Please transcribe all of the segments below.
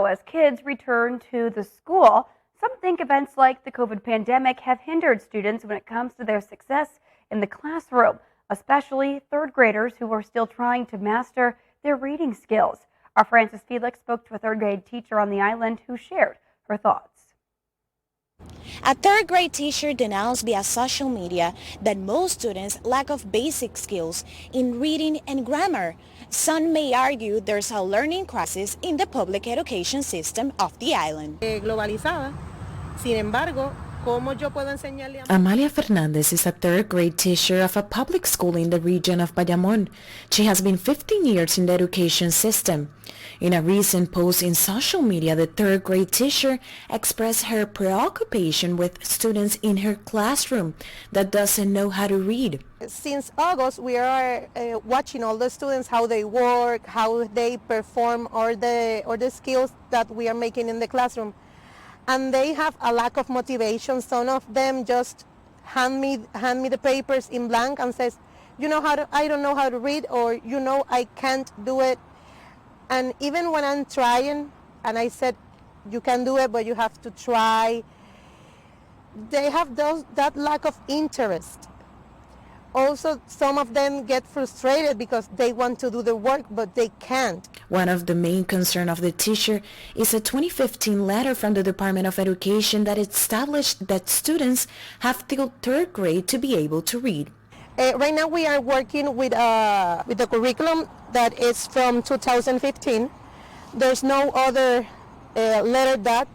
As kids return to the school, some think events like the COVID pandemic have hindered students when it comes to their success in the classroom, especially third graders who are still trying to master their reading skills. Our Frances Felix spoke to a third grade teacher on the island who shared her thoughts. A third grade teacher denounced via social media that most students lack of basic skills in reading and grammar. Some may argue there's a learning crisis in the public education system of the island. Globalizada. Sin embargo, ¿cómo yo puedo enseñarle a... Amalia Fernandez is a third grade teacher of a public school in the region of Bayamón. She has been 15 years in the education system. In a recent post in social media, the third grade teacher expressed her preoccupation with students in her classroom that doesn't know how to read. Since August, we are watching all the students, how they work, how they perform, or the skills that we are making in the classroom. And they have a lack of motivation. Some of them just hand me the papers in blank and says, I don't know how to read, or I can't do it. And even when I'm trying, and I said, you can do it, but you have to try, they have that lack of interest. Also, some of them get frustrated because they want to do the work, but they can't. One of the main concerns of the teacher is a 2015 letter from the Department of Education that established that students have till third grade to be able to read. Right now we are working with the curriculum that is from 2015. There's no other letter that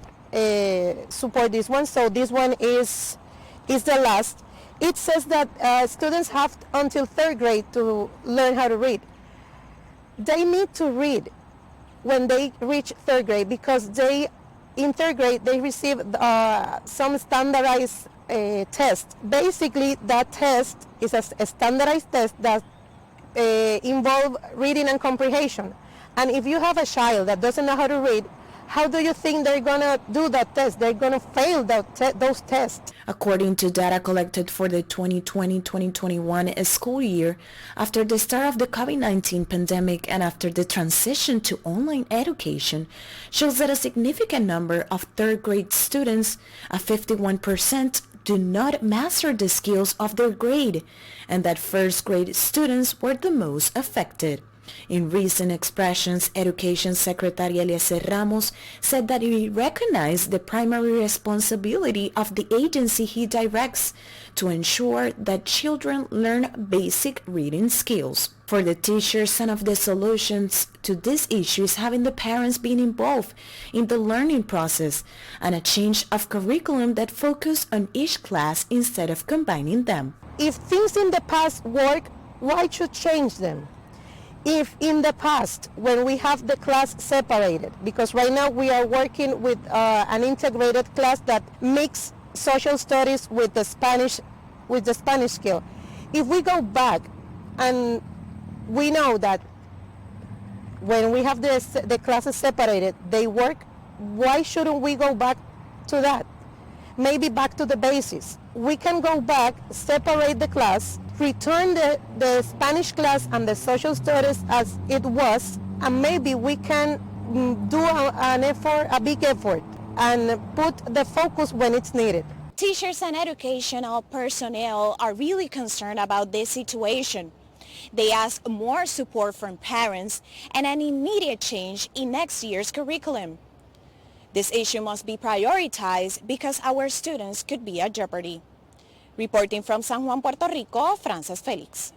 support this one, so this one is the last. It says that students have until third grade to learn how to read. They need to read when they reach third grade because in third grade they receive some standardized test. Basically, that test is a standardized test that involve reading and comprehension. And if you have a child that doesn't know how to read, how do you think they're going to do that test? They're going to fail those tests. According to data collected for the 2020-2021 school year, after the start of the COVID-19 pandemic and after the transition to online education, shows that a significant number of third grade students, 51%, do not master the skills of their grade, and that first grade students were the most affected. In recent expressions, Education Secretary Eliezer Ramos said that he recognized the primary responsibility of the agency he directs to ensure that children learn basic reading skills. For the teachers, some of the solutions to this issue is having the parents being involved in the learning process and a change of curriculum that focus on each class instead of combining them. If things in the past work, why should change them? If in the past, when we have the class separated, because right now we are working with an integrated class that mix social studies with the Spanish skill. If we go back and we know that when we have the classes separated, they work, why shouldn't we go back to that? Maybe back to the basics. We can go back, separate the class, return the Spanish class and the social studies as it was, and maybe we can do a big effort and put the focus when it's needed. Teachers and educational personnel are really concerned about this situation. They ask more support from parents and an immediate change in next year's curriculum. This issue must be prioritized because our students could be at jeopardy. Reporting from San Juan, Puerto Rico, Frances Felix.